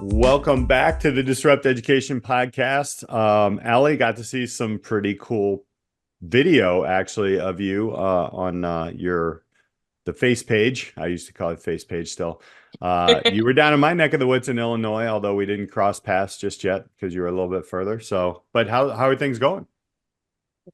Welcome back to the Disrupt Education podcast. Allie, got to see some pretty cool video actually of you on the face page. I used to call it face page still. You were down in my neck of the woods in Illinois, although we didn't cross paths just yet because you were a little bit further. So, but how are things going?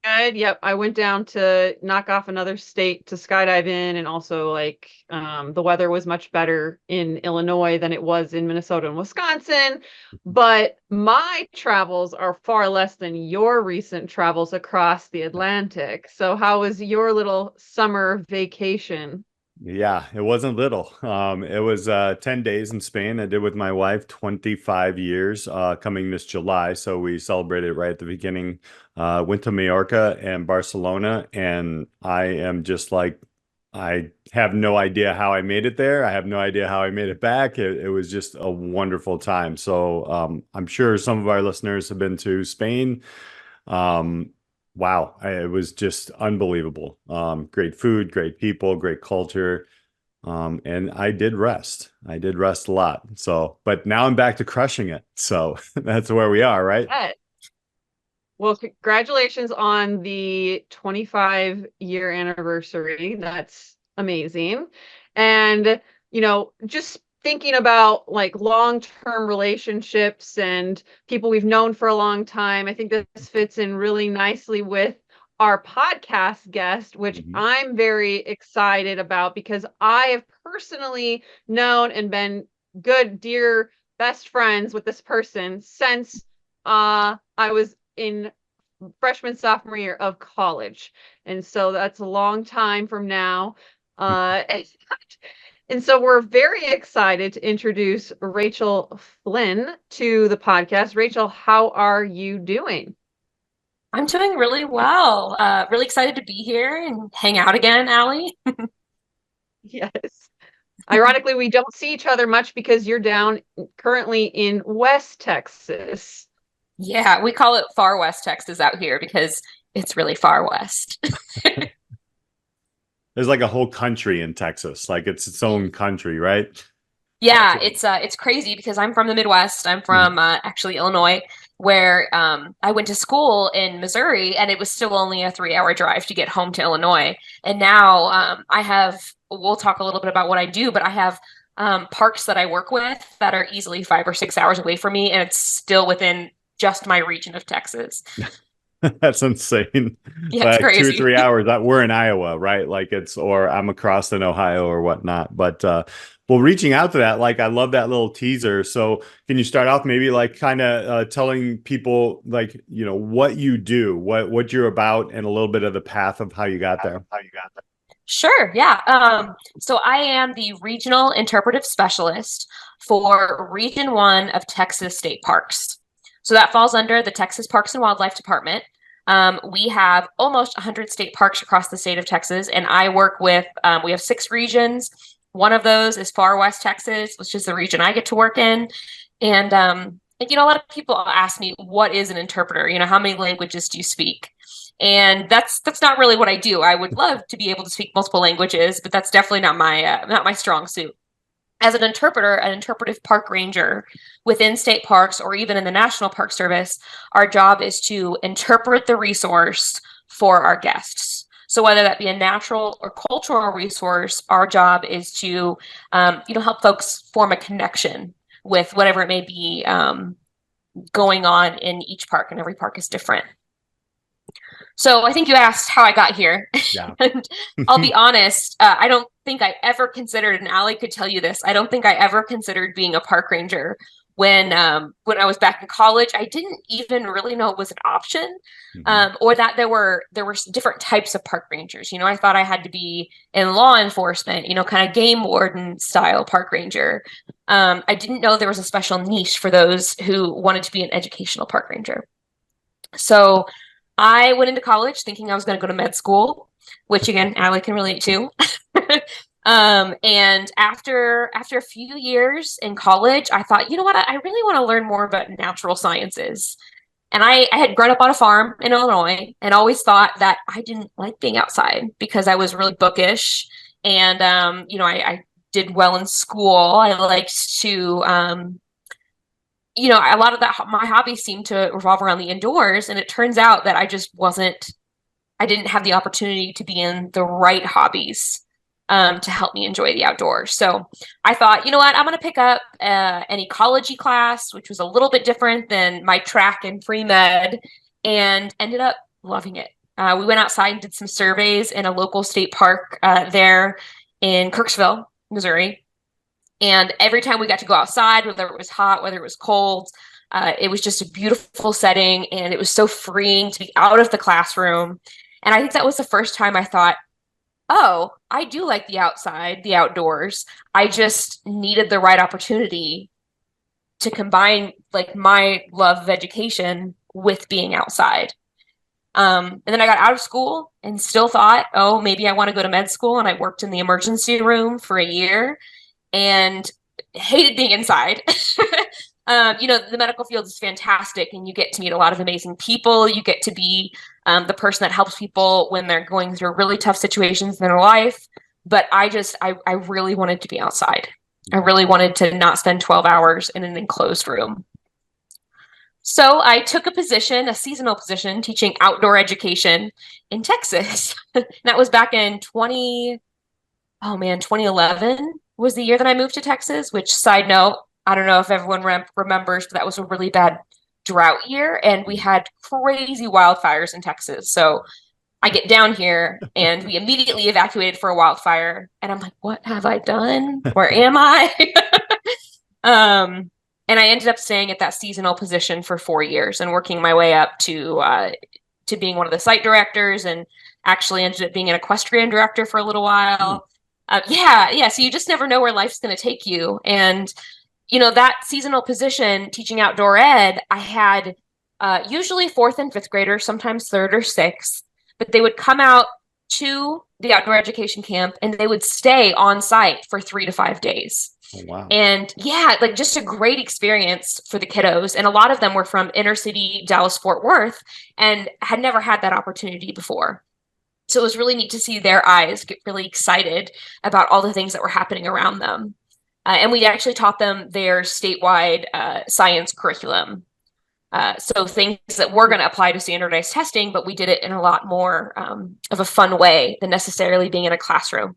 Good. Yep. I went down to knock off another state to skydive in, and also the weather was much better in Illinois than it was in Minnesota and Wisconsin. But my travels are far less than your recent travels across the Atlantic. So how was your little summer vacation? Yeah, it wasn't little. It was 10 days in Spain. I did with my wife, 25 years coming this July. So we celebrated right at the beginning. Went to Mallorca and Barcelona, and I am just like, I have no idea how I made it there. I have no idea how I made it back. It was just a wonderful time. So I'm sure some of our listeners have been to Spain. Um, wow, it was just unbelievable. Great food, great people, great culture. And I did rest. I did rest a lot. So, but now I'm back to crushing it. So that's where we are, right? Yeah. Well, congratulations on the 25-year anniversary. That's amazing. And, just thinking about like long-term relationships and people we've known for a long time, I think this fits in really nicely with our podcast guest, which Mhm. I'm very excited about because I have personally known and been good, dear, best friends with this person since I was in freshman, sophomore year of college. And so that's a long time from now. And, and so we're very excited to introduce Rachel Flynn to the podcast. Rachel, how are you doing? I'm doing really well. Really excited to be here and hang out again, Allie. Yes. Ironically, we don't see each other much because you're down currently in West Texas. Yeah, we call it Far West Texas out here because it's really far west. There's like a whole country in Texas, like it's its own country, right? Yeah, it's crazy because I'm from the Midwest. I'm Mhm. from actually Illinois, where I went to school in Missouri, and it was still only a 3-hour drive to get home to Illinois. And now I have. We'll talk a little bit about what I do, but I have parks that I work with that are easily 5 or 6 hours away from me, and it's still within just my region of Texas. That's insane. Yeah, it's Like two or crazy. 3 hours. We're in Iowa, right? Like it's, or I'm across in Ohio or whatnot. But well, reaching out to that, like I love that little teaser. So can you start off maybe like kind of telling people like, what you do, what you're about, and a little bit of the path of how you got there? Sure, yeah. So I am the regional interpretive specialist for Region 1 of Texas State Parks. So that falls under the Texas Parks and Wildlife Department. We have almost 100 state parks across the state of Texas, and I work with, we have 6 regions. One of those is Far West Texas, which is the region I get to work in. And a lot of people ask me, what is an interpreter? How many languages do you speak? And that's not really what I do. I would love to be able to speak multiple languages, but that's definitely not my strong suit. As an interpreter, an interpretive park ranger within state parks or even in the National Park Service, our job is to interpret the resource for our guests. So whether that be a natural or cultural resource, our job is to help folks form a connection with whatever it may be going on in each park, and every park is different. So I think you asked how I got here. Yeah. And I'll be honest, I don't think I ever considered, and Allie could tell you this, I don't think I ever considered being a park ranger when I was back in college. I didn't even really know it was an option, or that there were different types of park rangers. I thought I had to be in law enforcement, kind of game warden style park ranger. I didn't know there was a special niche for those who wanted to be an educational park ranger. So I went into college thinking I was going to go to med school, which again, Allie can relate to. And after a few years in college, I thought, you know what, I really want to learn more about natural sciences. And I had grown up on a farm in Illinois and always thought that I didn't like being outside because I was really bookish. And I did well in school. I liked to you know, a lot of that, my hobbies seem to revolve around the indoors. And it turns out that I didn't have the opportunity to be in the right hobbies to help me enjoy the outdoors. So I thought, you know what, I'm going to pick up an ecology class, which was a little bit different than my track and pre-med, and ended up loving it. We went outside and did some surveys in a local state park there in Kirksville, Missouri. And every time we got to go outside, whether it was hot, whether it was cold, it was just a beautiful setting. And it was so freeing to be out of the classroom. And I think that was the first time I thought, oh, I do like the outside, the outdoors. I just needed the right opportunity to combine like my love of education with being outside. And then I got out of school and still thought, oh, maybe I want to go to med school. And I worked in the emergency room for a year and hated being inside. You know, the medical field is fantastic and you get to meet a lot of amazing people. You get to be the person that helps people when they're going through really tough situations in their life. But I really wanted to be outside. I really wanted to not spend 12 hours in an enclosed room. So I took a seasonal position, teaching outdoor education in Texas. That was back in 2011 was the year that I moved to Texas, which, side note, I don't know if everyone remembers, but that was a really bad drought year and we had crazy wildfires in Texas. So I get down here and we immediately evacuated for a wildfire. And I'm like, what have I done? Where am I? And I ended up staying at that seasonal position for 4 years and working my way up to being one of the site directors, and actually ended up being an equestrian director for a little while. Yeah. So you just never know where life's going to take you. And, you know, that seasonal position, teaching outdoor ed, I had usually 4th and 5th graders, sometimes 3rd or 6th, but they would come out to the outdoor education camp and they would stay on site for 3 to 5 days. Oh, wow. And yeah, like just a great experience for the kiddos. And a lot of them were from inner city Dallas, Fort Worth, and had never had that opportunity before. So it was really neat to see their eyes get really excited about all the things that were happening around them. And we actually taught them their statewide science curriculum. So things that were going to apply to standardized testing, but we did it in a lot more of a fun way than necessarily being in a classroom.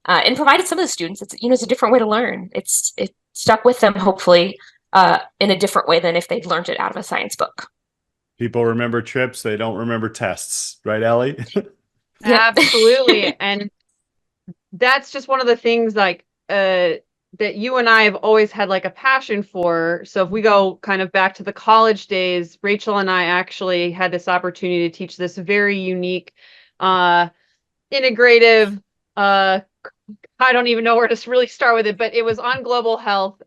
And provided some of the students, it's a different way to learn. It stuck with them, hopefully, in a different way than if they'd learned it out of a science book. People remember trips, they don't remember tests, right, Ellie? Absolutely. And that's just one of the things like that you and I have always had like a passion for. So if we go kind of back to the college days, Rachel and I actually had this opportunity to teach this very unique, integrative, I don't even know where to really start with it, but it was on global health.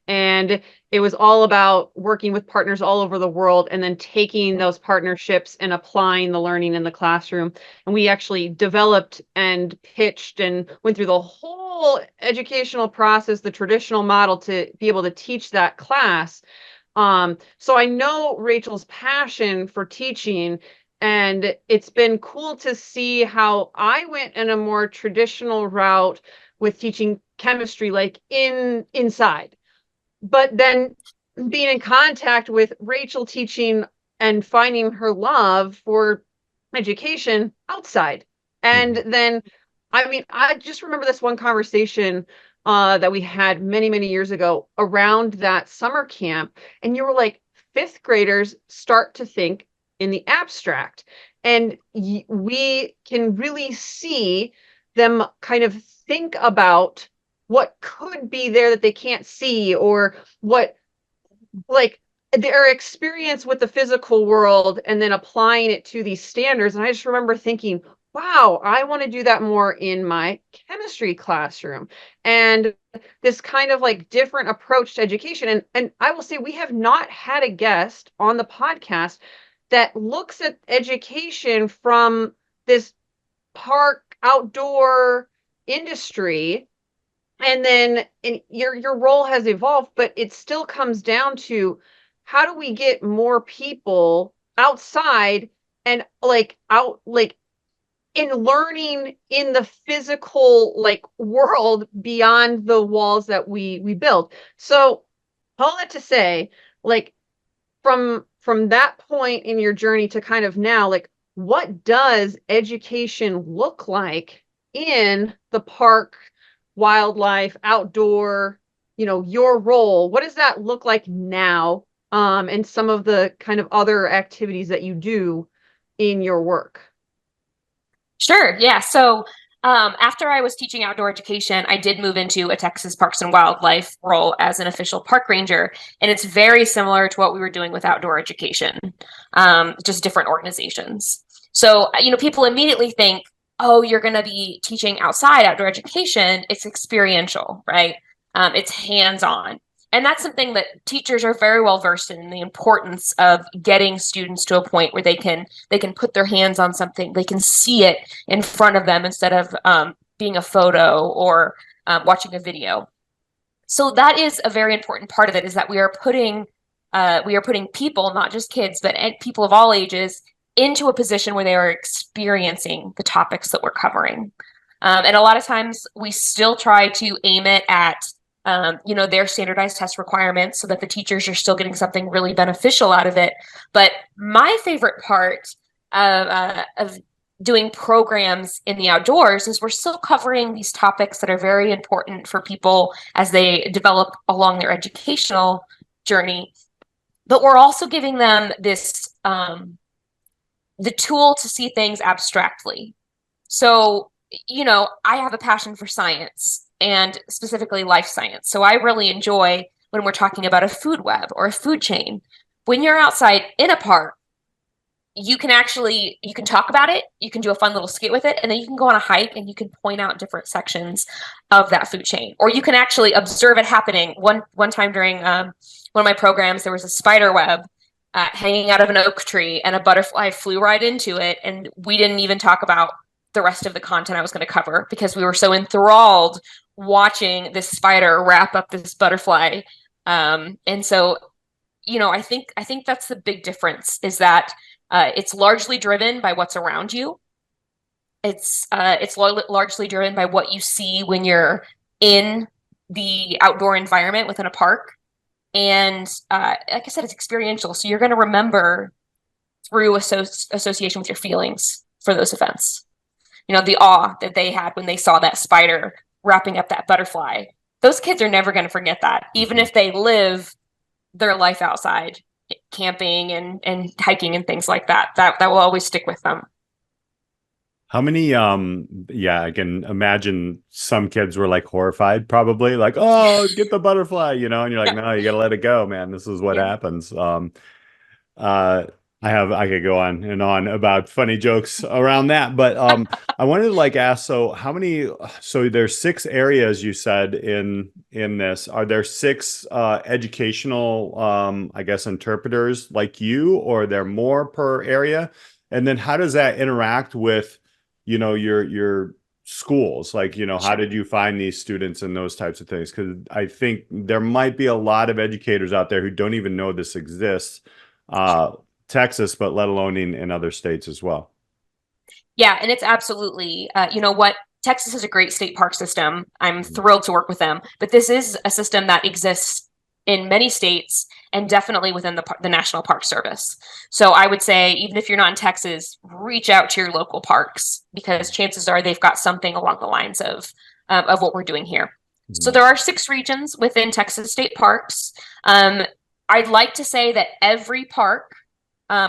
And it was all about working with partners all over the world and then taking those partnerships and applying the learning in the classroom. And we actually developed and pitched and went through the whole educational process, the traditional model, to be able to teach that class. So I know Rachel's passion for teaching, and it's been cool to see how I went in a more traditional route with teaching chemistry, like inside. But then being in contact with Rachel teaching and finding her love for education outside. And then, I mean, I just remember this one conversation that we had many, many years ago around that summer camp. And you were like, 5th graders start to think in the abstract. And we can really see them kind of think about what could be there that they can't see, or what, like, their experience with the physical world, and then applying it to these standards. And I just remember thinking, wow, I want to do that more in my chemistry classroom. And this kind of like different approach to education. And I will say, we have not had a guest on the podcast that looks at education from this park outdoor industry. And then your role has evolved, but it still comes down to, how do we get more people outside and like out, like in learning in the physical like world beyond the walls that we build. So all that to say, like, from that point in your journey to kind of now, like, what does education look like in the park, wildlife, outdoor, your role? What does that look like now? And some of the kind of other activities that you do in your work. Sure. Yeah. So after I was teaching outdoor education, I did move into a Texas Parks and Wildlife role as an official park ranger. And it's very similar to what we were doing with outdoor education, just different organizations. So, people immediately think, oh, you're going to be teaching outside outdoor education. It's experiential, right? It's hands-on. And that's something that teachers are very well versed in, the importance of getting students to a point where they can put their hands on something, they can see it in front of them instead of being a photo or watching a video. So that is a very important part of it, is that we are putting people, not just kids, but people of all ages, into a position where they are experiencing the topics that we're covering. And a lot of times we still try to aim it at their standardized test requirements so that the teachers are still getting something really beneficial out of it. But my favorite part of doing programs in the outdoors is we're still covering these topics that are very important for people as they develop along their educational journey. But we're also giving them this, the tool to see things abstractly. So, I have a passion for science, and specifically life science. So I really enjoy when we're talking about a food web or a food chain. When you're outside in a park, you can talk about it, you can do a fun little skit with it, and then you can go on a hike and you can point out different sections of that food chain. Or you can actually observe it happening. One time during one of my programs, there was a spider web hanging out of an oak tree, and a butterfly flew right into it, and we didn't even talk about the rest of the content I was going to cover because we were so enthralled watching this spider wrap up this butterfly. And so, I think that's the big difference, is that it's largely driven by what's around you. It's largely driven by what you see when you're in the outdoor environment within a park. And like I said, it's experiential. So you're going to remember through association with your feelings for those events. The awe that they had when they saw that spider wrapping up that butterfly. Those kids are never going to forget that, even if they live their life outside, camping and hiking and things like that. That will always stick with them. How many, I can imagine some kids were like horrified, probably like, oh, get the butterfly, and you're like, no, you got to let it go, man. This is what happens. I could go on and on about funny jokes around that, but I wanted to ask, so there's 6 areas you said in this. Are there 6 educational, interpreters like you, or are there more per area? And then how does that interact with, your schools? How did you find these students and those types of things? Because I think there might be a lot of educators out there who don't even know this exists. Texas, but let alone in other states as well. Yeah, and it's absolutely, Texas is a great state park system. I'm thrilled to work with them, but this is a system that exists in many states and definitely within the National Park Service. So I would say, even if you're not in Texas, reach out to your local parks, because chances are they've got something along the lines of what we're doing here. Mm-hmm. So there are 6 regions within Texas state parks. I'd like to say that every park,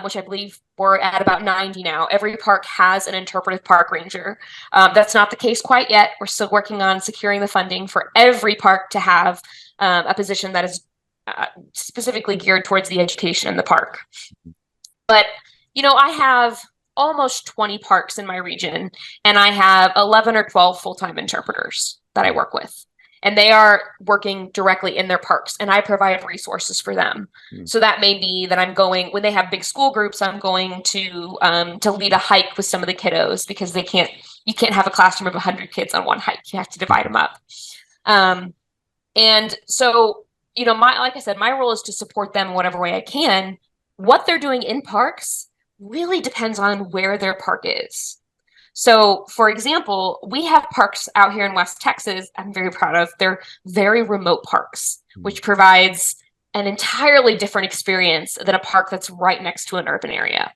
which I believe we're at about 90 now, every park has an interpretive park ranger. That's not the case quite yet. We're still working on securing the funding for every park to have a position that is specifically geared towards the education in the park. But, I have almost 20 parks in my region, and I have 11 or 12 full-time interpreters that I work with. And they are working directly in their parks, and I provide resources for them. Mm. So that may be that I'm going, when they have big school groups, I'm going to lead a hike with some of the kiddos, because you can't have a classroom of 100 kids on one hike. You have to divide them up. And so, like I said, my role is to support them in whatever way I can. What they're doing in parks really depends on where their park is. So, for example, we have parks out here in West Texas I'm very proud of. They're very remote parks, which provides an entirely different experience than a park that's right next to an urban area.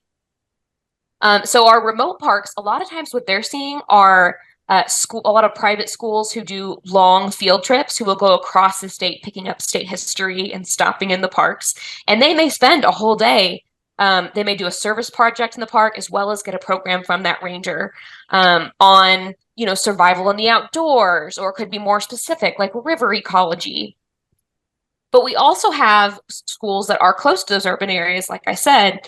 So our remote parks, a lot of times what they're seeing are a lot of private schools who do long field trips, who will go across the state picking up state history and stopping in the parks. And they may spend a whole day. They may do a service project in the park as well as get a program from that ranger on, survival in the outdoors, or it could be more specific, like river ecology. But we also have schools that are close to those urban areas, like I said,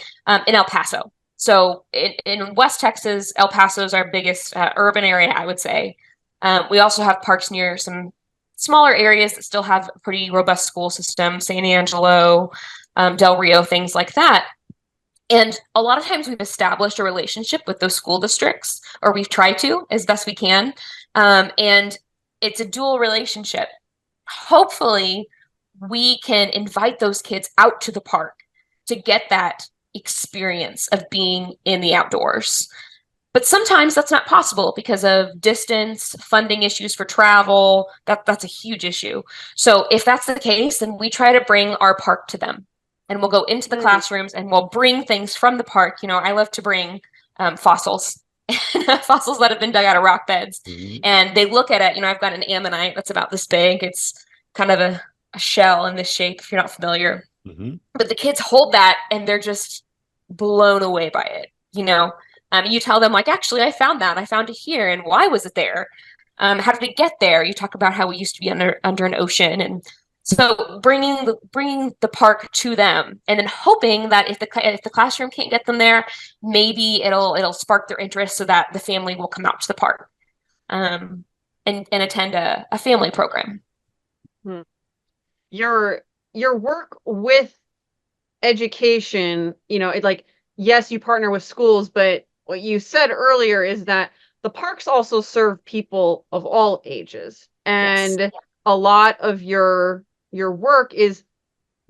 in El Paso. So in West Texas, El Paso is our biggest urban area, I would say. We also have parks near some smaller areas that still have a pretty robust school system, San Angelo, Del Rio, things like that. And a lot of times we've established a relationship with those school districts, or we've tried to as best we can. And it's a dual relationship. Hopefully, we can invite those kids out to the park to get that experience of being in the outdoors. But sometimes that's not possible because of distance, funding issues for travel. That's a huge issue. So if that's the case, then we try to bring our park to them. And we'll go into the classrooms and we'll bring things from the park. I love to bring fossils, fossils that have been dug out of rock beds. Mm-hmm. And they look at it. I've got an ammonite that's about this big. It's kind of a shell in this shape, if you're not familiar. Mm-hmm. But the kids hold that and they're just blown away by it. You tell them, like, actually, I found it here. And why was it there? How did it get there? You talk about how we used to be under an ocean. And so bringing the park to them, and then hoping that if the classroom can't get them there, maybe it'll spark their interest so that the family will come out to the park and attend a family program. Hmm. Your work with education, yes, you partner with schools, but what you said earlier is that the parks also serve people of all ages. And yes. A lot of your work is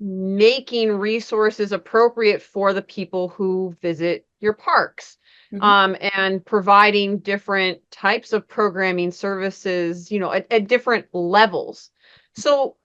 making resources appropriate for the people who visit your parks. Mm-hmm. And providing different types of programming services, at different levels. So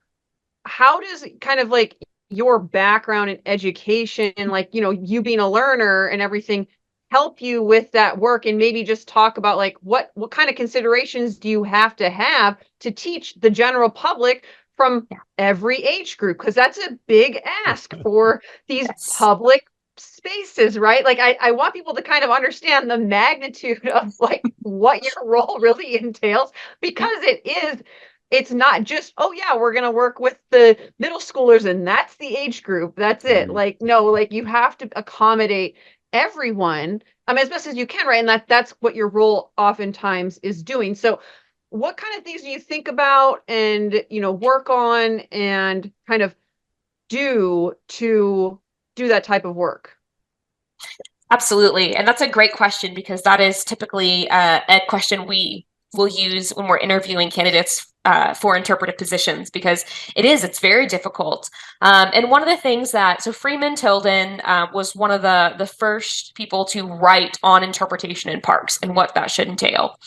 how does kind of like your background in education, like, you being a learner and everything, help you with that work? And maybe just talk about like what kind of considerations do you have to teach the general public from every age group? Because that's a big ask for these public spaces, right? Like I want people to kind of understand the magnitude of like what your role really entails, because it's not just, oh yeah, we're going to work with the middle schoolers and that's the age group. That's it. Mm-hmm. Like, no, like you have to accommodate everyone, as best as you can, right? And that's what your role oftentimes is doing. So what kind of things do you think about and, work on and kind of do to do that type of work? Absolutely. And that's a great question, because that is typically a question we will use when we're interviewing candidates for interpretive positions, because it's very difficult. And one of the things so Freeman Tilden was one of the first people to write on interpretation in parks and what that should entail.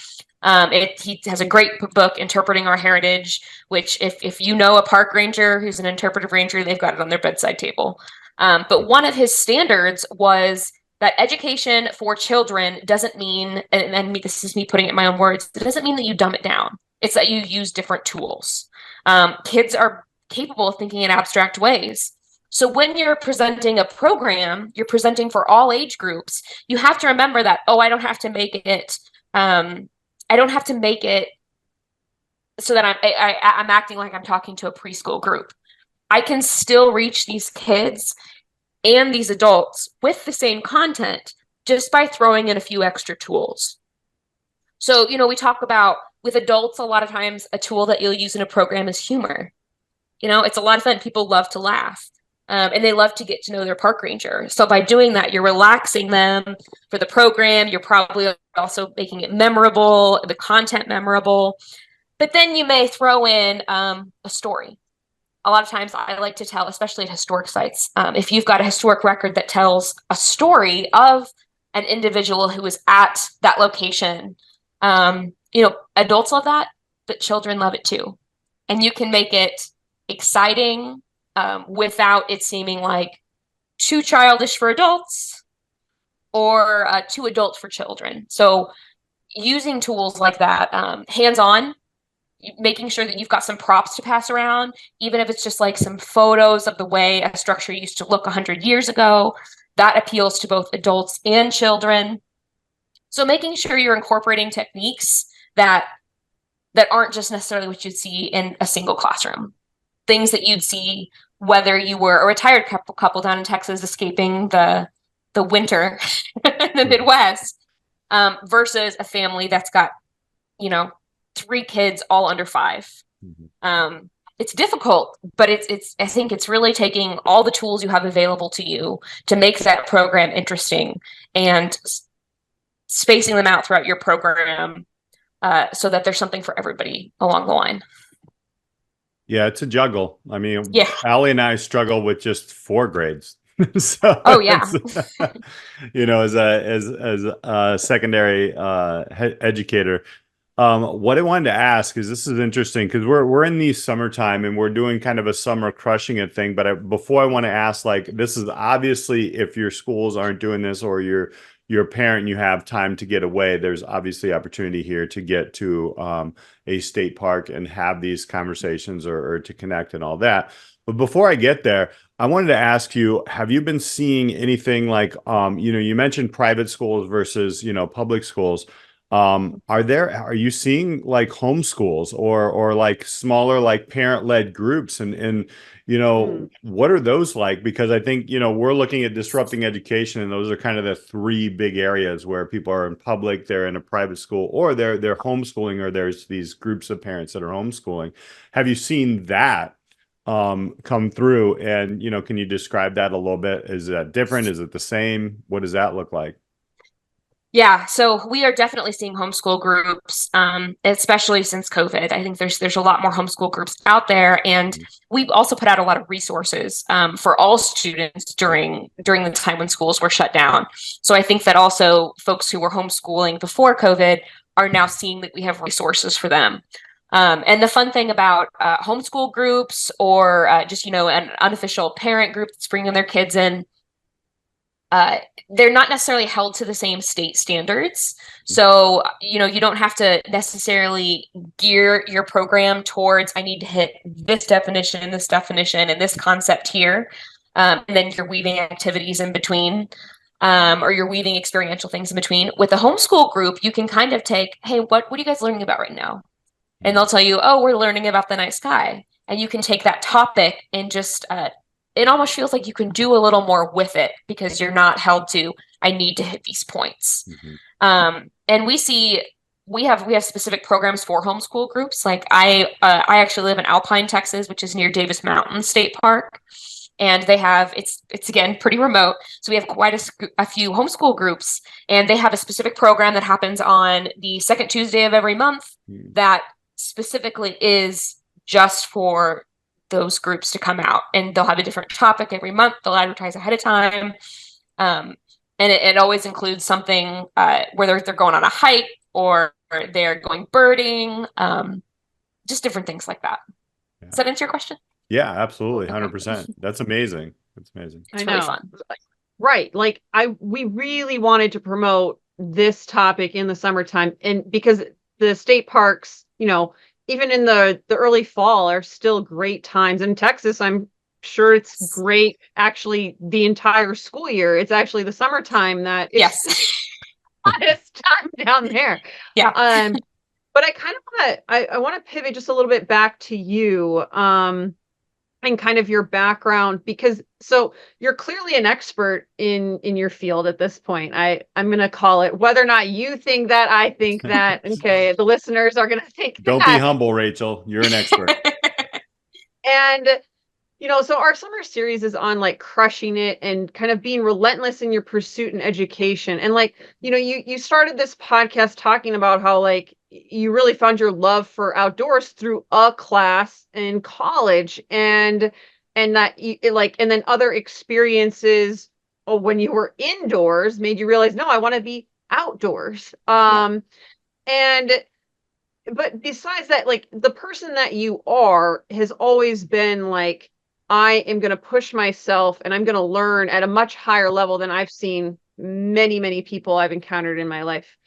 He has a great book, Interpreting Our Heritage, which if you know a park ranger who's an interpretive ranger, they've got it on their bedside table. But one of his standards was that education for children doesn't mean, and this is me putting it in my own words, it doesn't mean that you dumb it down. It's that you use different tools. Kids are capable of thinking in abstract ways. So when you're presenting a program, you're presenting for all age groups. You have to remember that, I don't have to make it so that I'm acting like I'm talking to a preschool group. I can still reach these kids and these adults with the same content just by throwing in a few extra tools. So, we talk about with adults, a lot of times a tool that you'll use in a program is humor. It's a lot of fun. People love to laugh. And they love to get to know their park ranger. So by doing that, you're relaxing them for the program. You're probably also making it memorable, the content memorable. But then you may throw in a story. A lot of times I like to tell, especially at historic sites, if you've got a historic record that tells a story of an individual who was at that location, adults love that, but children love it too. And you can make it exciting, without it seeming like too childish for adults or too adult for children. So using tools like that, hands-on, making sure that you've got some props to pass around, even if it's just like some photos of the way a structure used to look 100 years ago, that appeals to both adults and children. So making sure you're incorporating techniques that aren't just necessarily what you'd see in a single classroom. Things that you'd see whether you were a retired couple down in Texas escaping the winter in the Midwest, versus a family that's got, 3 kids all under 5. It's difficult, but it's I think it's really taking all the tools you have available to you to make that program interesting and spacing them out throughout your program, so that there's something for everybody along the line. Yeah, it's a juggle. I mean, Yeah. Allie and I struggle with just 4 grades. So Oh yeah. as a secondary educator, what I wanted to ask is, this is interesting because we're in the summertime and we're doing kind of a summer crushing it thing. But before I want to ask, like, this is obviously, if your schools aren't doing this or you're a parent and you have time to get away, there's obviously opportunity here to get to a state park and have these conversations or to connect and all that. But before I get there, I wanted to ask you, have you been seeing anything like, you mentioned private schools versus, public schools. Are you seeing like homeschools or like smaller, like parent-led groups and what are those like? Because I think, we're looking at disrupting education, and those are kind of the 3 big areas where people are in public, they're in a private school, or they're homeschooling, or there's these groups of parents that are homeschooling. Have you seen that come through? And, can you describe that a little bit? Is that different? Is it the same? What does that look like? Yeah, so we are definitely seeing homeschool groups, especially since COVID. I think there's a lot more homeschool groups out there, and we've also put out a lot of resources for all students during the time when schools were shut down. So I think that also folks who were homeschooling before COVID are now seeing that we have resources for them. And the fun thing about homeschool groups or just an unofficial parent group that's bringing their kids in. They're not necessarily held to the same state standards. So, you don't have to necessarily gear your program towards, I need to hit this definition, and this concept here. And then you're weaving activities in between, or you're weaving experiential things in between. With a homeschool group, you can kind of take, hey, what are you guys learning about right now? And they'll tell you, oh, we're learning about the night sky. And you can take that topic and just it almost feels like you can do a little more with it because you're not held to, I need to hit these points. And we have specific programs for homeschool groups. Like I actually live in Alpine, Texas, which is near Davis Mountain State Park. And they have, it's again, pretty remote. So we have quite a few homeschool groups, and they have a specific program that happens on the second Tuesday of every month that specifically is just for those groups to come out, and they'll have a different topic every month. They'll advertise ahead of time. And it always includes something where they're going on a hike or they're going birding, just different things like that. Yeah. Does that answer your question? Yeah, absolutely. 100%. That's amazing. That's amazing. It's really fun. Right. Like we really wanted to promote this topic in the summertime, and because the state parks, even in the early fall, are still great times. In Texas, I'm sure it's great actually the entire school year. It's actually the summertime that is yes. hottest time down there. Yeah. But I want to pivot just a little bit back to you and kind of your background, because so you're clearly an expert in your field at this point. I'm going to call it, whether or not you think that, I think that. Okay, the listeners are going to think Don't be humble, Rachel. You're an expert. And so our summer series is on like crushing it and kind of being relentless in your pursuit and education. And like, you started this podcast talking about how like you really found your love for outdoors through a class in college, and that and then other experiences when you were indoors made you realize, no, I want to be outdoors. But besides that, like the person that you are has always been like I am going to push myself and I'm going to learn at a much higher level than I've seen many, many people I've encountered in my life.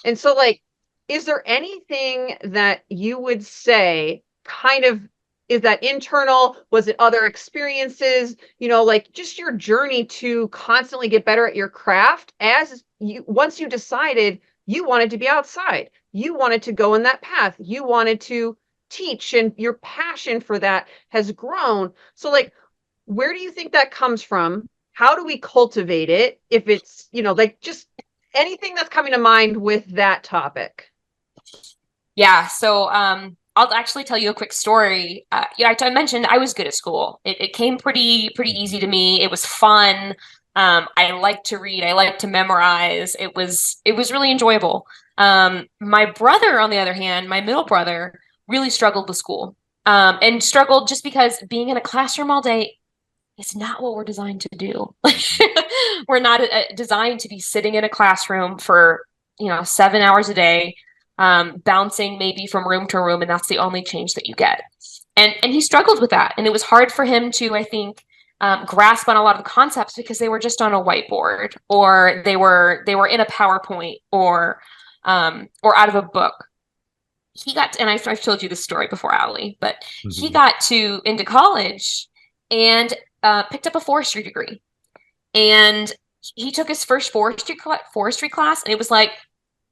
And so, like, is there anything that you would say kind of is that internal? Was it other experiences? You know, like just your journey to constantly get better at your craft as you, once you decided you wanted to be outside, you wanted to go in that path, you wanted to teach, and your passion for that has grown. So, like, where do you think that comes from? How do we cultivate it? If it's, you know, like just anything that's coming to mind with that topic. Yeah. So, I'll actually tell you a quick story. Yeah, I mentioned I was good at school. It came pretty easy to me. It was fun. I liked to read. I liked to memorize. It was really enjoyable. My brother, on the other hand, my middle brother, really struggled with school. And struggled just because being in a classroom all day is not what we're designed to do. We're not designed to be sitting in a classroom for, 7 hours a day, bouncing maybe from room to room, and that's the only change that you get. And he struggled with that, and it was hard for him to, I think, grasp on a lot of the concepts because they were just on a whiteboard, or they were in a PowerPoint, or out of a book. He got to, and I've told you this story before, Allie, but he got into college and picked up a forestry degree, and he took his first forestry class, and it was like,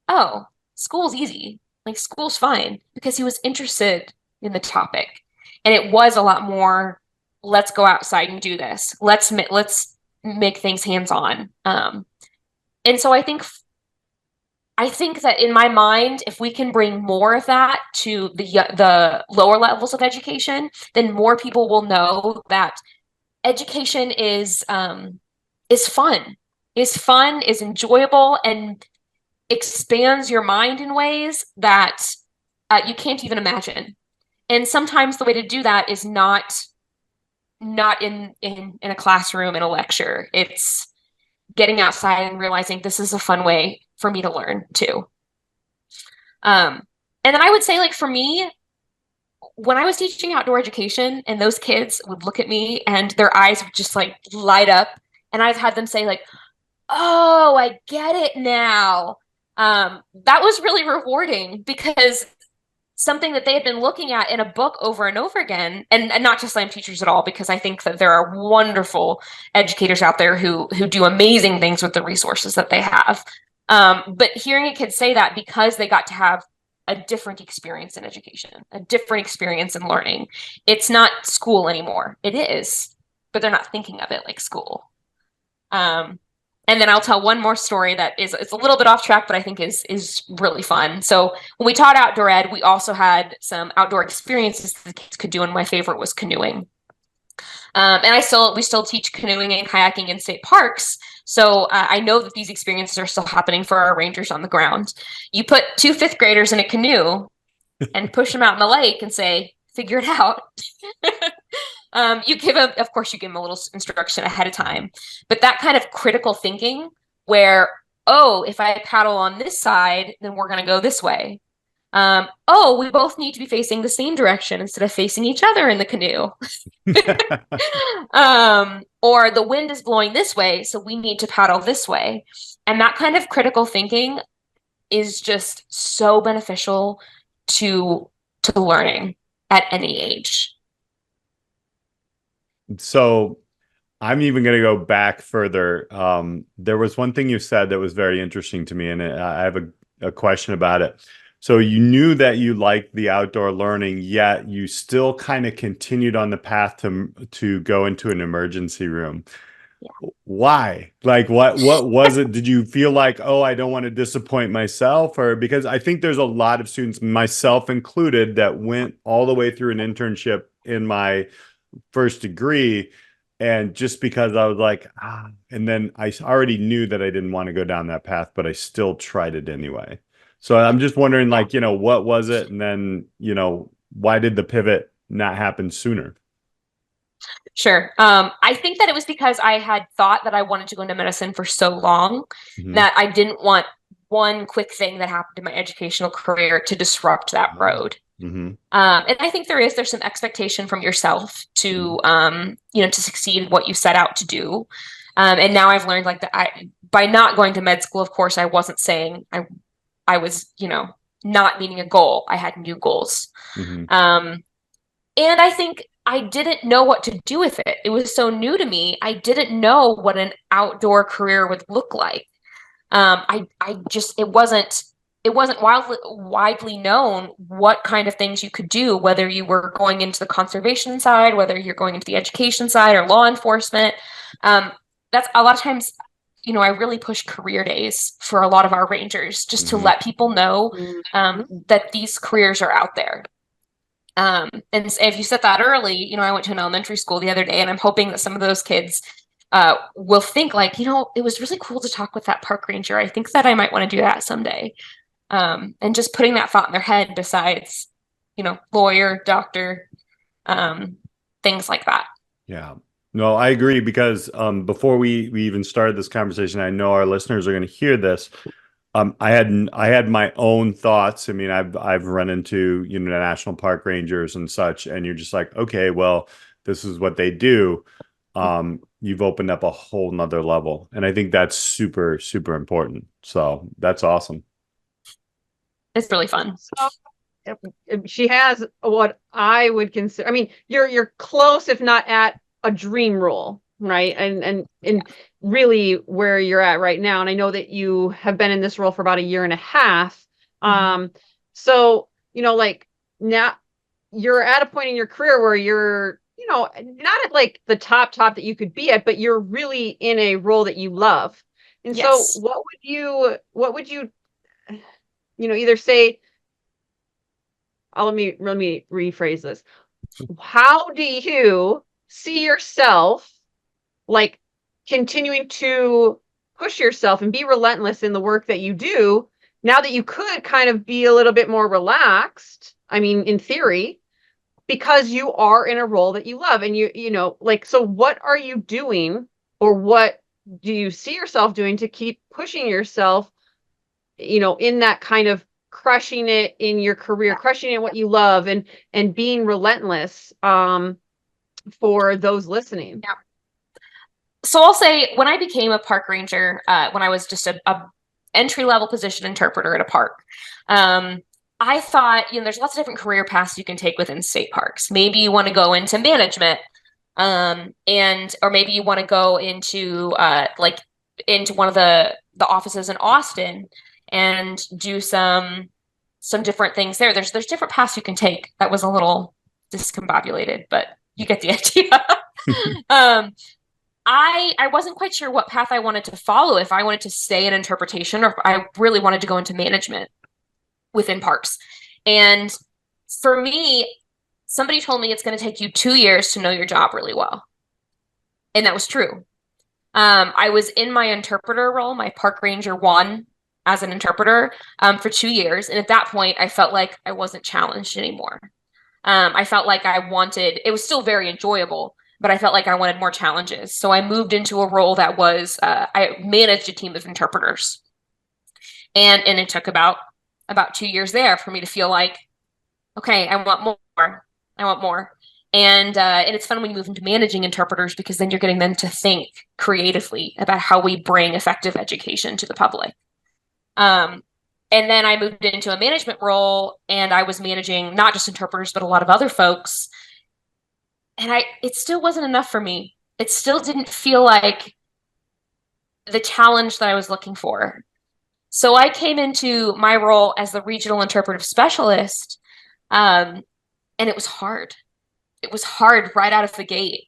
oh, school's easy. Like, school's fine, because he was interested in the topic. And it was a lot more, let's go outside and do this. Let's make things hands-on. And so I think that in my mind, if we can bring more of that to the lower levels of education, then more people will know that education is fun, is enjoyable, and expands your mind in ways that you can't even imagine. And sometimes the way to do that is not in a classroom in a lecture. It's getting outside and realizing this is a fun way for me to learn too. And then I would say, like, for me, when I was teaching outdoor education and those kids would look at me and their eyes would just like light up, and I've had them say, like, oh, I get it now. That was really rewarding, because something that they had been looking at in a book over and over again, and not just SLAM teachers at all, because I think that there are wonderful educators out there who do amazing things with the resources that they have. But hearing a kid say that because they got to have a different experience in education, a different experience in learning. It's not school anymore. It is, but they're not thinking of it like school. And then I'll tell one more story that it's a little bit off track, but I think is really fun. So when we taught outdoor ed, we also had some outdoor experiences that the kids could do, and my favorite was canoeing. And we still teach canoeing and kayaking in state parks. So I know that these experiences are still happening for our rangers on the ground. You put 2 fifth graders in a canoe and push them out in the lake and say, figure it out. You give them a little instruction ahead of time, but that kind of critical thinking where, oh, if I paddle on this side, then we're going to go this way. Oh, we both need to be facing the same direction instead of facing each other in the canoe. Or the wind is blowing this way, so we need to paddle this way. And that kind of critical thinking is just so beneficial to learning at any age. So I'm even going to go back further. There was one thing you said that was very interesting to me, and I have a question about it. So you knew that you liked the outdoor learning, yet you still kind of continued on the path to go into an emergency room. Yeah. Why? Like, what was it? Did you feel like, oh, I don't want to disappoint myself? Or because I think there's a lot of students, myself included, that went all the way through an internship in my first degree, and just because I was like, and then I already knew that I didn't want to go down that path, but I still tried it anyway. So I'm just wondering, like, what was it? And then, why did the pivot not happen sooner? Sure. I think that it was because I had thought that I wanted to go into medicine for so long that I didn't want one quick thing that happened in my educational career to disrupt that road. Mhm. And I think there's some expectation from yourself to, to succeed in what you set out to do. And now I've learned like that by not going to med school, of course, I wasn't saying I was, not meeting a goal. I had new goals. Mhm. And I think I didn't know what to do with it. It was so new to me. I didn't know what an outdoor career would look like. I just it wasn't widely known what kind of things you could do, whether you were going into the conservation side, whether you're going into the education side or law enforcement. That's a lot of times, I really push career days for a lot of our rangers just to Mhm. let people know Mhm. that these careers are out there. And if you said that early, I went to an elementary school the other day, and I'm hoping that some of those kids will think like, it was really cool to talk with that park ranger. I think that I might want to do that someday. And just putting that thought in their head besides, lawyer, doctor, things like that. Yeah. No, I agree because before we even started this conversation, I know our listeners are going to hear this. I had my own thoughts. I mean, I've run into, the national park rangers and such, and you're just like, okay, well, this is what they do. You've opened up a whole nother level, and I think that's super, super important. So that's awesome. It's really fun. So she has what I would consider, I mean, you're close, if not at a dream role, right? And really where you're at right now. And I know that you have been in this role for about a year and a half. So, like now you're at a point in your career where you're, not at like the top that you could be at, but you're really in a role that you love. And Yes. so what would you, either say, let me rephrase this. How do you see yourself like continuing to push yourself and be relentless in the work that you do now that you could kind of be a little bit more relaxed? I mean, in theory, because you are in a role that you love, and so what are you doing, or what do you see yourself doing to keep pushing yourself, in that kind of crushing it in your career, crushing it what you love, and being relentless for those listening? Yeah. So I'll say when I became a park ranger, when I was just a entry-level position interpreter at a park, I thought, there's lots of different career paths you can take within state parks. Maybe you want to go into management, or maybe you want to go into into one of the offices in Austin and do some different things there. There's different paths you can take. That was a little discombobulated, but you get the idea. I wasn't quite sure what path I wanted to follow, if I wanted to stay in interpretation or if I really wanted to go into management within parks. And for me, somebody told me it's going to take you 2 years to know your job really well. And that was true. I was in my interpreter role, my park ranger 1 as an interpreter, for 2 years. And at that point, I felt like I wasn't challenged anymore. I felt like it was still very enjoyable, but I felt like I wanted more challenges. So I moved into a role that was, I managed a team of interpreters. And it took about 2 years there for me to feel like, okay, I want more. I want more. And it's fun when you move into managing interpreters, because then you're getting them to think creatively about how we bring effective education to the public. And then I moved into a management role, and I was managing not just interpreters, but a lot of other folks. And it still wasn't enough for me. It still didn't feel like the challenge that I was looking for. So I came into my role as the regional interpretive specialist, and it was hard. It was hard right out of the gate.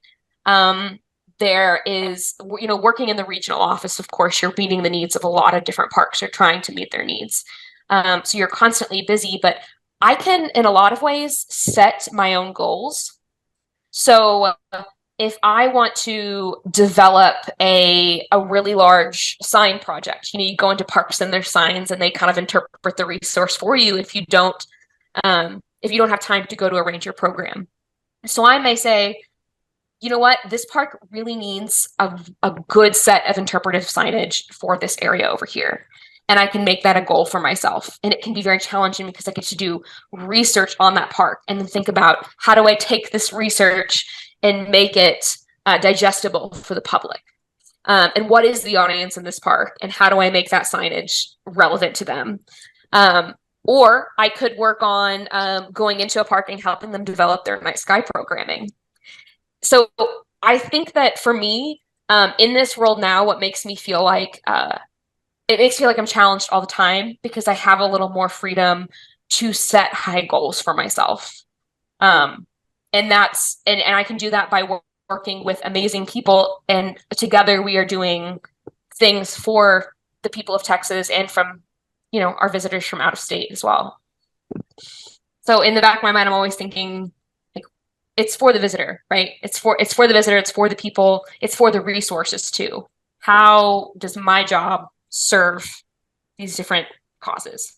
There is, working in the regional office, of course, you're meeting the needs of a lot of different parks. You're trying to meet their needs. So you're constantly busy, but I can, in a lot of ways, set my own goals. So if I want to develop a really large sign project, you go into parks and there's signs and they kind of interpret the resource for you if you don't have time to go to a ranger program. So I may say, you know what, this park really needs a good set of interpretive signage for this area over here. and I can make that a goal for myself. And it can be very challenging because I get to do research on that park and then think about how do I take this research and make it digestible for the public. And what is the audience in this park, and how do I make that signage relevant to them? Or I could work on going into a park and helping them develop their night sky programming. So I think that for me, in this world now, what makes me feel like it makes me feel like I'm challenged all the time because I have a little more freedom to set high goals for myself. And I can do that by working with amazing people, and together we are doing things for the people of Texas and from, our visitors from out of state as well. So in the back of my mind, I'm always thinking, like, it's for the visitor, right? It's for the visitor, it's for the people, it's for the resources too. How does my job serve these different causes?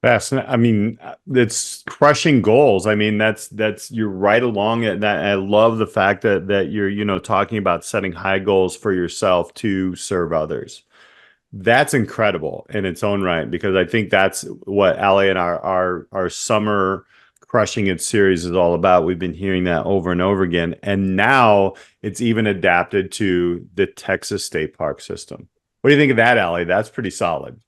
Fascinating. I mean, it's crushing goals. I mean, that's you're right along it. That I love the fact that you're, talking about setting high goals for yourself to serve others. That's incredible in its own right, because I think that's what Allie and our summer Crushing It series is all about. We've been hearing that over and over again, and now it's even adapted to the Texas State Park system. What do you think of that, Allie? That's pretty solid.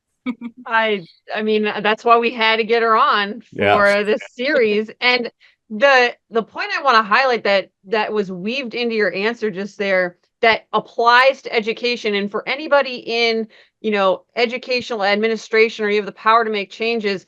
I mean, that's why we had to get her on for this series. And the point I want to highlight that was weaved into your answer just there, that applies to education, and for anybody in, educational administration, or you have the power to make changes,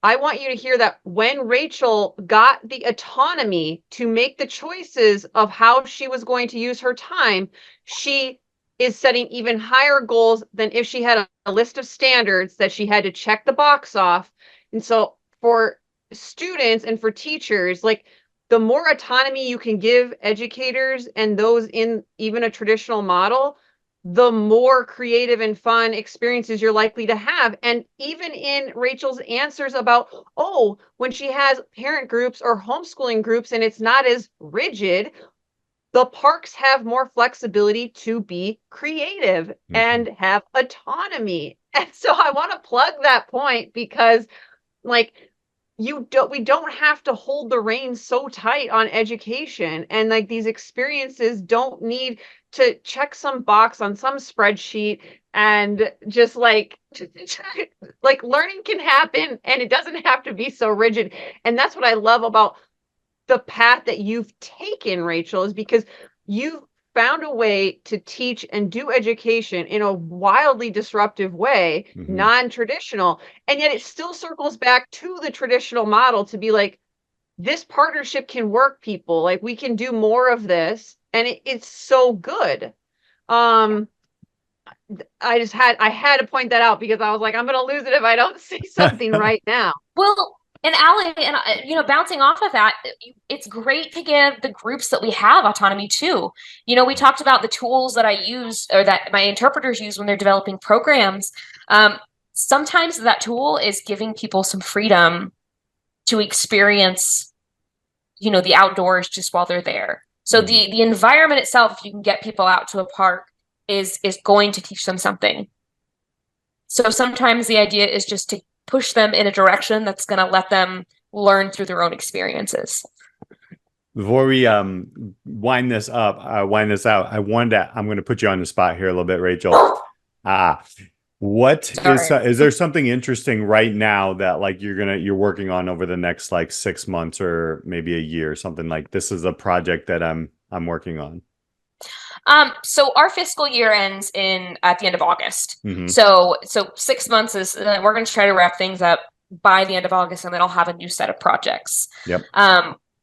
I want you to hear that when Rachel got the autonomy to make the choices of how she was going to use her time, she is setting even higher goals than if she had a list of standards that she had to check the box off. And so for students and for teachers, like, the more autonomy you can give educators and those in even a traditional model, the more creative and fun experiences you're likely to have. And even in Rachel's answers about, when she has parent groups or homeschooling groups and it's not as rigid, the parks have more flexibility to be creative and have autonomy. And so I want to plug that point because, like, we don't have to hold the reins so tight on education, and like, these experiences don't need to check some box on some spreadsheet, and just like learning can happen and it doesn't have to be so rigid. And that's what I love about the path that you've taken, Rachel, is because you've found a way to teach and do education in a wildly disruptive way, non-traditional, and yet it still circles back to the traditional model to be like, this partnership can work, people. Like, we can do more of this, and it's so good. I had to point that out because I was like, I'm going to lose it if I don't say something right now. Well, and Allie, and bouncing off of that, it's great to give the groups that we have autonomy too. We talked about the tools that I use, or that my interpreters use when they're developing programs. Sometimes that tool is giving people some freedom to experience, the outdoors just while they're there. So the environment itself, if you can get people out to a park, is going to teach them something. So sometimes the idea is just to push them in a direction that's going to let them learn through their own experiences. Before we wind this out, I'm going to put you on the spot here a little bit, Rachel. Is there something interesting right now that, like, you're working on over the next, like, 6 months or maybe a year, something like, this is a project that I'm working on? So our fiscal year ends at the end of August. So 6 months is, we're going to try to wrap things up by the end of August, and then I'll have a new set of projects. Yep.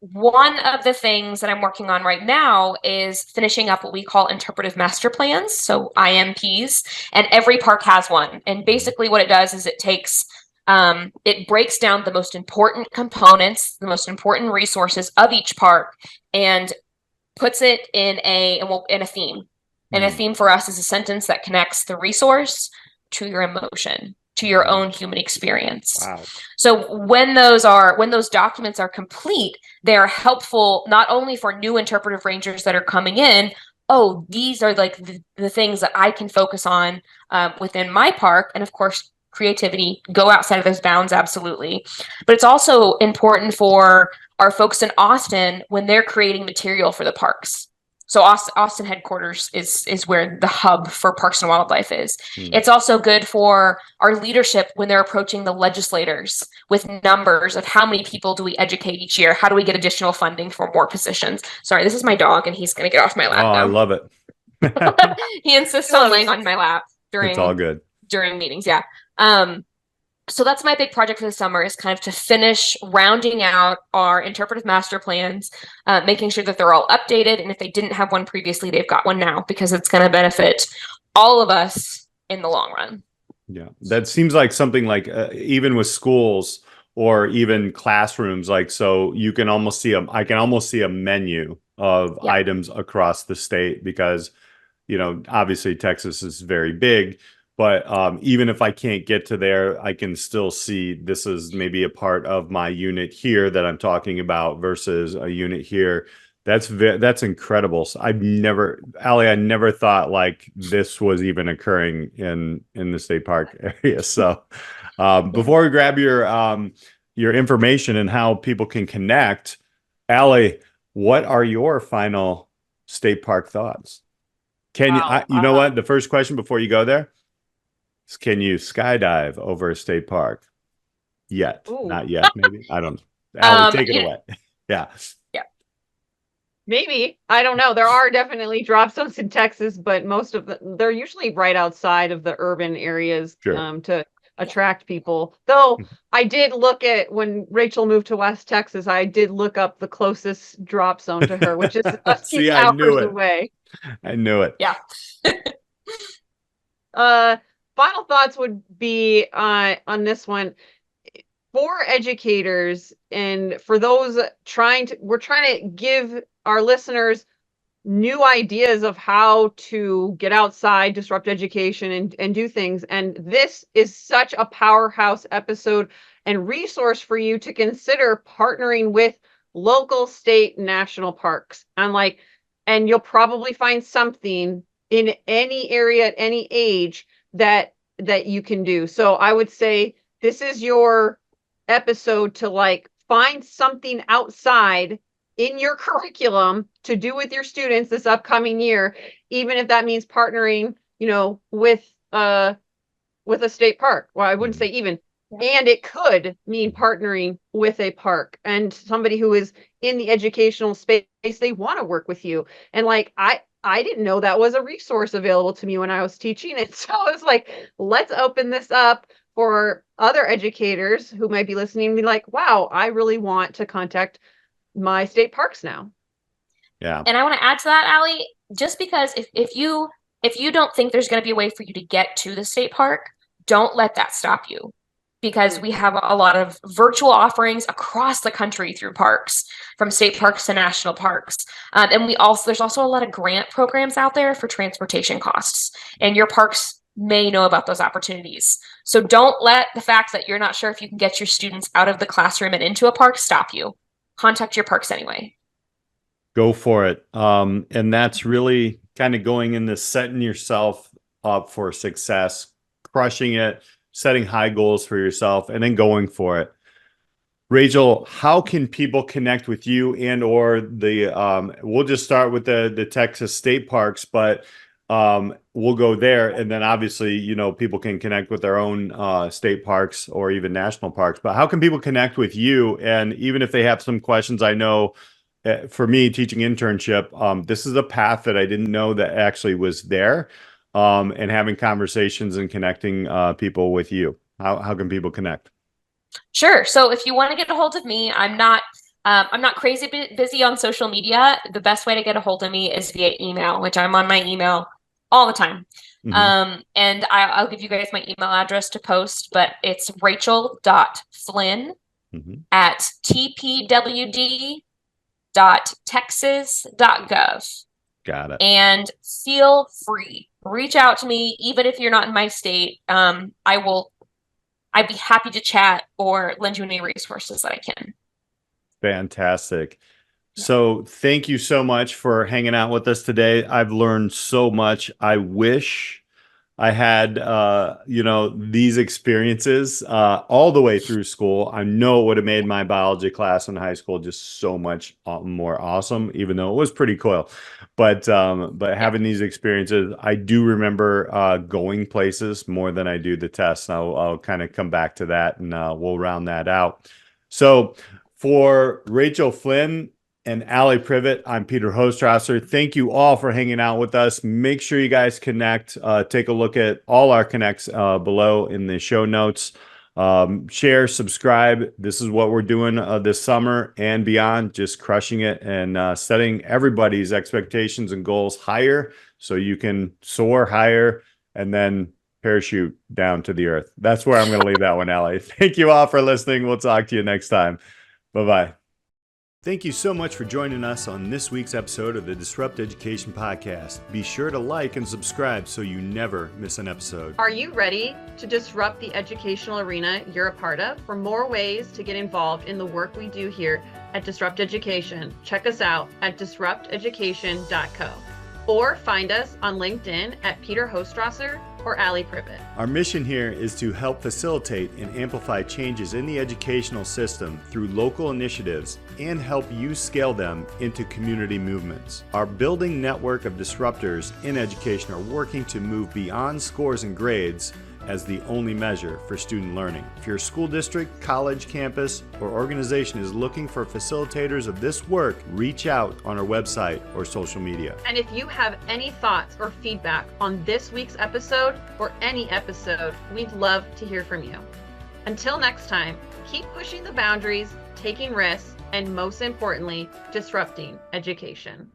One of the things that I'm working on right now is finishing up what we call interpretive master plans, so IMPs, and every park has one. And basically what it does is it breaks down the most important components, the most important resources of each park, and puts it in a theme. And a theme for us is a sentence that connects the resource to your emotion, to your own human experience. Wow. So when those documents are complete, they are helpful not only for new interpretive rangers that are coming in, oh, these are like the things that I can focus on within my park. And of course, creativity, go outside of those bounds, absolutely. But it's also important for our folks in Austin when they're creating material for the parks. So Austin headquarters is where the hub for Parks and Wildlife is. It's also good for our leadership when they're approaching the legislators with numbers of how many people do we educate each year? How do we get additional funding for more positions? Sorry, this is my dog, and he's going to get off my Oh, lap I now. love it. He insists on laying on my lap It's all good. during meetings. Yeah. So that's my big project for the summer, is kind of to finish rounding out our interpretive master plans, making sure that they're all updated. And if they didn't have one previously, they've got one now, because it's going to benefit all of us in the long run. Yeah, that seems like something like even with schools or even classrooms, like, so you can almost see I can almost see a menu of items across the state, because, obviously Texas is very big. But even if I can't get to there, I can still see this is maybe a part of my unit here that I'm talking about versus a unit here. That's incredible. So Allie, I never thought like this was even occurring in the state park area. So before we grab your information and how people can connect, Allie, what are your final state park thoughts? Can you know what? The first question before you go there. Can you skydive over a state park? Not yet, maybe. I don't know. Allie, take it away. Yeah. Maybe. I don't know. There are definitely drop zones in Texas, but most of they're usually right outside of the urban areas to attract people. Though I did look at, when Rachel moved to West Texas, I did look up the closest drop zone to her, which is a few hours away. I knew it. Yeah. Final thoughts would be on this one. For educators and for those we're trying to give our listeners new ideas of how to get outside, disrupt education, and do things. And this is such a powerhouse episode and resource for you to consider partnering with local, state, national parks. And you'll probably find something in any area at any age that you can do. So I would say this is your episode to find something outside in your curriculum to do with your students this upcoming year, even if that means partnering, with a state park. Well, I wouldn't say even. Yeah. And it could mean partnering with a park and somebody who is in the educational space. They want to work with you. And I didn't know that was a resource available to me when I was teaching it. So I was like, let's open this up for other educators who might be listening and be like, wow, I really want to contact my state parks now. Yeah. And I want to add to that, Allie, just because if you don't think there's going to be a way for you to get to the state park, don't let that stop you. Because we have a lot of virtual offerings across the country through parks, from state parks to national parks. And there's also a lot of grant programs out there for transportation costs. And your parks may know about those opportunities. So don't let the fact that you're not sure if you can get your students out of the classroom and into a park stop you. Contact your parks anyway. Go for it. And that's really kind of going into setting yourself up for success, crushing it, setting high goals for yourself, and then going for it. Rachel, how can people connect with you and or we'll just start with the Texas state parks, but we'll go there. And then obviously, people can connect with their own state parks or even national parks, but how can people connect with you? And even if they have some questions, I know for me teaching internship, this is a path that I didn't know that actually was there. And having conversations and connecting people with you. How can people connect? Sure. So if you want to get a hold of me, I'm not crazy busy on social media. The best way to get a hold of me is via email, which I'm on my email all the time. Mm-hmm. And I'll give you guys my email address to post, but it's rachel.flynn at tpwd.texas.gov. Got it. And feel free. Reach out to me, even if you're not in my state. I'd be happy to chat or lend you any resources that I can. Fantastic. So thank you so much for hanging out with us today. I've learned so much. I wish I had, these experiences all the way through school. I know it would have made my biology class in high school just so much more awesome, even though it was pretty cool. But having these experiences, I do remember going places more than I do the tests. And I'll kind of come back to that, and we'll round that out. So for Rachel Flynn and Allie Privet, I'm Peter Hostrasser. Thank you all for hanging out with us. Make sure you guys connect. Take a look at all our connects below in the show notes. Share, subscribe. This is what we're doing this summer and beyond, just crushing it and setting everybody's expectations and goals higher so you can soar higher and then parachute down to the earth. That's where I'm going to leave that one, Allie. Thank you all for listening. We'll talk to you next time. Bye-bye. Thank you so much for joining us on this week's episode of the Disrupt Education Podcast. Be sure to like and subscribe so you never miss an episode. Are you ready to disrupt the educational arena you're a part of? For more ways to get involved in the work we do here at Disrupt Education, check us out at disrupteducation.co or find us on LinkedIn at Peter Hostrasser or Allie Privet. Our mission here is to help facilitate and amplify changes in the educational system through local initiatives and help you scale them into community movements. Our building network of disruptors in education are working to move beyond scores and grades as the only measure for student learning. If your school district, college, campus, or organization is looking for facilitators of this work, reach out on our website or social media. And if you have any thoughts or feedback on this week's episode or any episode, we'd love to hear from you. Until next time, keep pushing the boundaries, taking risks, and most importantly, disrupting education.